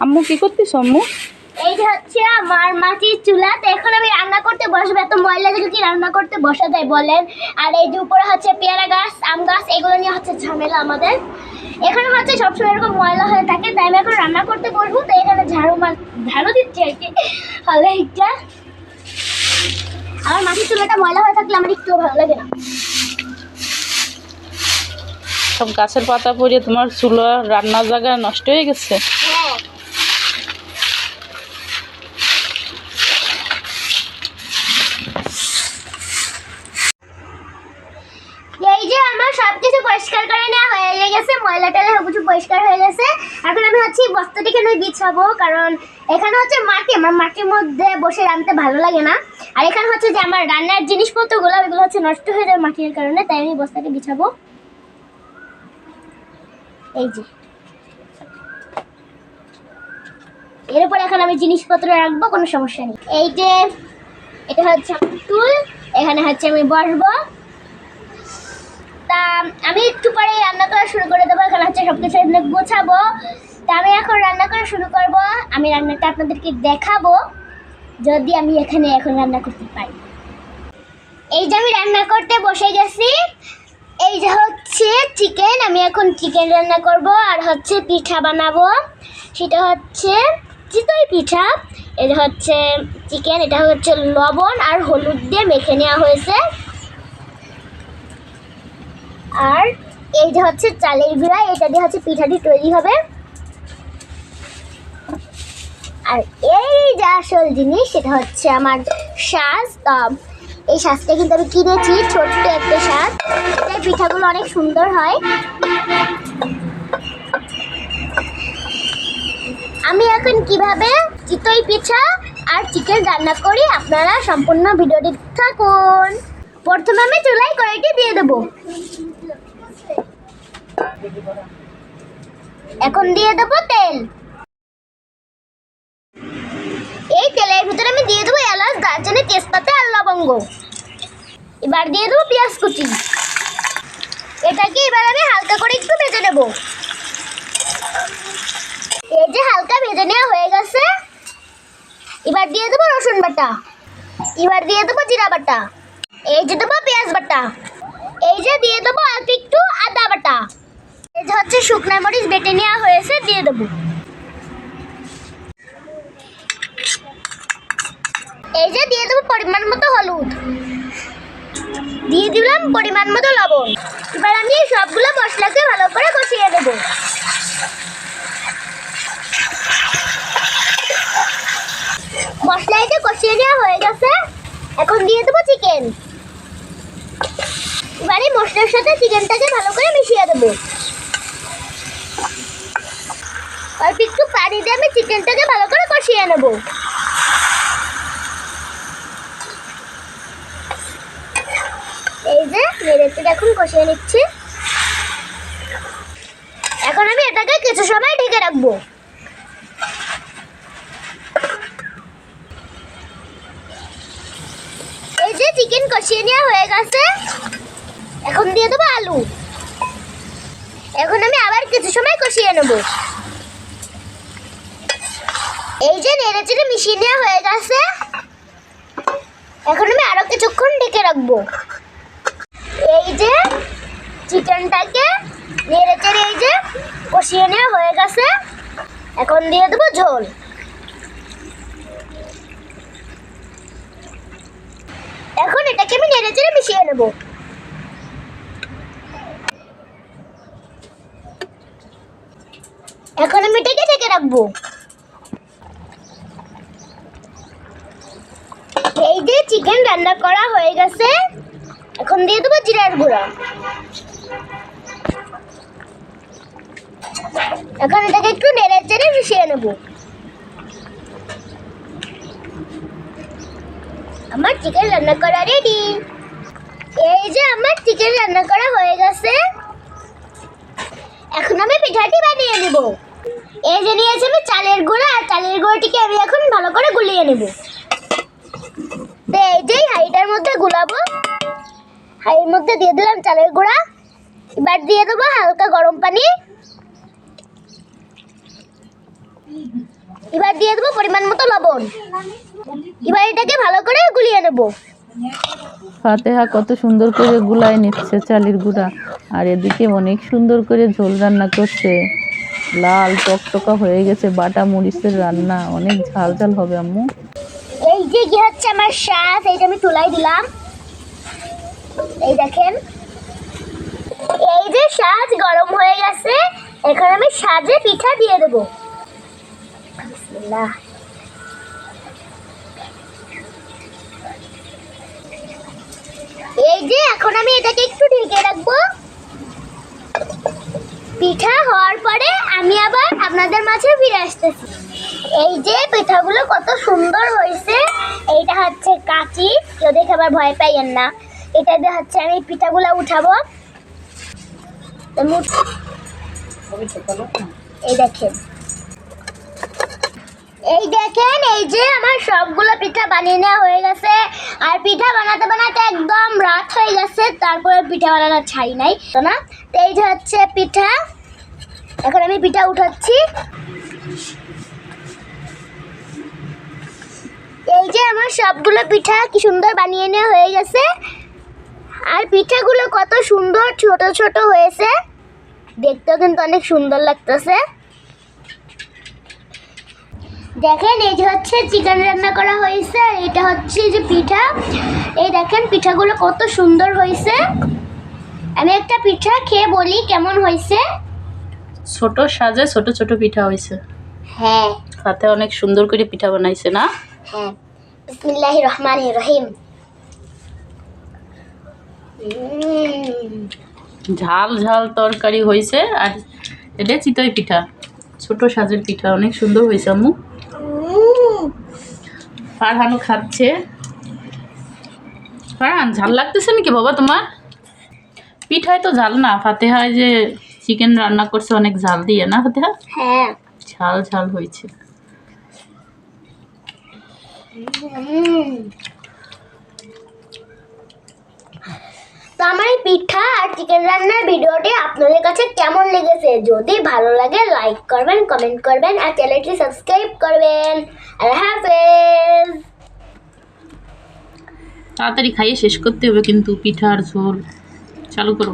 আম্মু কি করতেছ আম্মু? এই যে হচ্ছে আমার মাটির চুলা, তো এখন আমি রান্না করতে বসবো। এত ময়লা দেখে কি রান্না করতে বসা যায় বলেন? আর এই যে উপরে হচ্ছে পেয়ারা গাছ, আম গাছ, এগুলো নিয়ে হচ্ছে ঝামেলা আমাদের। এখানে হচ্ছে সবসময় এরকম ময়লা হয়ে থাকে, তাই আমি এখন রান্না করতে বসবো। তো এখানে ঝাড়ু দিচ্ছি আর কি। ভালো একটা আমার মাটির চুলাটা ময়লা হয়ে থাকলে আমার একটু ভালো লাগে না। সব গাছের পাতা পড়ে তোমার চুলা রান্নার জায়গা নষ্ট হয়ে গেছে। হ্যাঁ, এই যে আমার সবকিছু পরিষ্কার করে নেওয়া হয়ে গেছে, ময়লা টয়লা সবকিছু পরিষ্কার হয়ে গেছে। এখন আমি হচ্ছে বস্তাটি এখানে বিছাবো, কারণ এখানে হচ্ছে মাটি, আমার মাটির মধ্যে বসে রাঁধতে ভালো লাগে না। আর এখানে হচ্ছে যে আমার রান্নার জিনিসপত্রগুলো, এগুলো হচ্ছে নষ্ট হয়ে যায় মাটির কারণে, তাই আমি বস্তাটি বিছাবো। এই যে এর উপর এখন আমি জিনিসপত্র রাখবো, কোনো সমস্যা নেই। এই যে এটা হচ্ছে আমার টুল, এখানে হচ্ছে আমি বসবো। তা আমি একটু পরে রান্না করা শুরু করে দেবো। এখানে হচ্ছে সবকিছু গোছাবো। তা আমি এখন রান্না করা শুরু করব। আমি রান্নাটা আপনাদেরকে দেখাবো, যদি আমি এখানে এখন রান্না করতে পারি। এই যে আমি রান্না করতে বসে গেছি। এই যে হচ্ছে চিকেন, আমি এখন চিকেন রান্না করব। আর হচ্ছে পিঠা বানাবো, সেটা হচ্ছে চিতই পিঠা। এটা হচ্ছে চিকেন, এটা হচ্ছে লবণ আর হলুদ দিয়ে মেখে নেওয়া হয়েছে। আর এই যে হচ্ছে চালের গুঁড়া, এটা দিয়ে হচ্ছে পিঠাটি তৈরি হবে। আর এই যে আসল জিনিস, সেটা হচ্ছে আমার সাজ। এই সাজটা কিন্তু আমি কিনেছি, ছোট্ট একটা সাজ। এই পিঠাগুলো অনেক সুন্দর হয়। আমি এখন কিভাবে চিতই পিঠা আর চিকেন রান্না করি, আপনারা সম্পূর্ণ ভিডিওটি থাকুন। প্রথমে আমি চুলায় কড়াইটি দিয়ে দেবো। এখন দিয়ে দেবো তেল। এই তেলের ভিতরে আমি দিয়ে দেবো এলাচ, দারচিনি, তেজপাতা আর লবঙ্গ। এবার দিয়ে দেবো পেঁয়াজ কুচি। এটাকে এবার আমি হালকা করে একটু ভেজে নেব। এই যে হালকা ভেজে নেওয়া হয়ে গেছে। এবার দিয়ে দেবো রসুন বাটা। এবার দিয়ে দেবো জিরা বাটা। এই যে দেবো পেঁয়াজ বাটা। এই যে দিয়ে দেবো অল্প একটু আদা বাটা। এই যে হচ্ছে শুকনো মরিচ বেটে নেওয়া হয়েছে, দিয়ে দেবো। এই যে দিয়ে দেবো পরিমাণ মতো হলুদ, দিয়ে দিলাম পরিমাণ মতো লবণ। এবার আমি সবগুলো মশলাকে ভালো করে কষিয়ে দেব। মশলাটা কষিয়ে নেওয়া হয়ে গেছে, এখন দিয়ে দেবো চিকেন। এবারে মশলার সাথে চিকেনটাকে ভালো করে মিশিয়ে দেবো। অল্প একটু পানি দিয়ে আমি চিকেনটাকে ভালো করে কষিয়ে নেব। এই যে নেড়েচেড়ে এখন কষিয়ে নিচ্ছি। এখন আমি এটাকে কিছু সময় ঢেকে রাখবো। এই যে চিকেন কষিয়ে নেওয়া হয়ে গেছে, এখন দিয়ে দেবো আলু। এখন আমি আবার কিছু সময় কষিয়ে নেব। এই যে নেড়েচেড়ে মিশিয়ে নেওয়া হয়ে গেছে, এখন আমি আরো কিছুক্ষণ ঢেকে রাখবো। এই যে চিকেনটাকে নেড়েচেড়ে এই যে কষিয়ে নেওয়া হয়ে গেছে, এখন দিয়ে দেবো ঝোল। এখন এটাকে আমি নেড়েচেড়ে মিশিয়ে নেব। এখন আমি এটাকে ঢেকে রাখবো। এই যে চিকেন রান্না করা হয়ে গেছে, এখন দিয়ে দেবো জিরার গুঁড়া। এখন এটাকে একটু নেড়েচেড়ে মিশিয়ে নেব। আমার চিকেন রান্না করা রেডি। এই যে আমার চিকেন রান্না করা হয়ে গেছে, এখন আমি পিঠাটি বানিয়ে নেব। এই যে নিয়েছি আমি চালের গুঁড়া, আর চালের গুঁড়াটিকে আমি এখন ভালো করে গুলিয়ে নেব। তো এই যে হাঁড়িটার মধ্যে গুলাবো, হাঁড়ির মধ্যে দিয়ে দিলাম চালের গুঁড়া। এবার দিয়ে দেবো হালকা গরম পানি। এবার দিয়ে দেবো পরিমাণ মতো লবণ। এবার এটাকে ভালো করে গুলিয়ে নেব। ফাতেহা কত সুন্দর করে গুলায় নিচ্ছে চালের গুঁড়া, আর এদিকে অনেক সুন্দর করে ঝোল রান্না করছে। লাল টকটকা হয়ে গেছে, বাটা মরিচের রান্না, অনেক ঝাল ঝাল হবে আম্মু। এই যে কি হচ্ছে আমার শাক, এইটা আমি তুলাই দিলাম। এই দেখেন, এই যে শাক গরম হয়ে গেছে, এখন আমি সাজে পিঠা দিয়ে দেবো। বিসমিল্লাহ। এই যে এখন আমি এটাকে একটু ঢেকে রাখবো। পিঠা হওয়ার পরে আমি আবার আপনাদের মাঝে ফিরে আসতেছি। এই যে পিঠাগুলো কত সুন্দর হয়েছে। এইটা হচ্ছে কাঁচি, কেউ দেখে আবার ভয় পাইয়েন না। এটা দিয়ে হচ্ছে আমি পিঠাগুলো উঠাবো। এই দেখেন, এই দেখেন, এই যে আমার সবগুলো পিঠা বানিয়ে নেওয়া হয়ে গেছে। আর পিঠা বানাতে বানাতে একদম রাত হয়ে গেছে, তারপরে পিঠা বানানো ছাড়ি নাই তো না। তো এই যে হচ্ছে পিঠা, এখন আমি পিঠা উঠাচ্ছি। এই যে আমার সবগুলো পিঠা কি সুন্দর বানিয়ে নেওয়া হয়ে গেছে। আর পিঠাগুলো কত সুন্দর ছোট ছোট হয়েছে, দেখতেও কিন্তু অনেক সুন্দর লাগতেছে। দেখেন, এই যে হচ্ছে চিকেন রান্না করা হয়েছে, আর এটা হচ্ছে যে পিঠা। এই দেখেন পিঠাগুলো কত সুন্দর হয়েছে। আমি একটা পিঠা খেয়ে বলি কেমন হয়েছে। ছোট সাজে ছোট ছোট পিঠা হয়েছে। হ্যাঁ, ফাতেহা অনেক সুন্দর করে পিঠা বানাইছে না? হ্যাঁ। বিসমিল্লাহির রহমানির রহিম। ঝাল ঝাল তরকারি হয়েছে, আর এটা চিতই পিঠা, ছোট সাজের পিঠা, অনেক সুন্দর হয়েছে আম্মু। ফারহানও খাচ্ছে। ফারহান, ঝাল লাগতেছে নাকি বাবা তোমার? পিঠায় তো ঝাল না, ফাতেহায় যে চিকেন রান্না করছে অনেক ঝাল দিয়ে না ফাতেহা? হ্যাঁ। ঝাল ঝাল হয়েছে। তো আমার এই পিঠা আর চিকেন রান্নার ভিডিওটি আপনাদের কাছে কেমন লেগেছে? যদি ভালো লাগে লাইক করবেন, কমেন্ট করবেন, আর চ্যানেলটি সাবস্ক্রাইব করবেন। আল্লাহ হাফেজ। তাড়াতাড়ি খাইয়ে শেষ করতে হবে কিন্তু, পিঠা আর ঝোল চালু করো।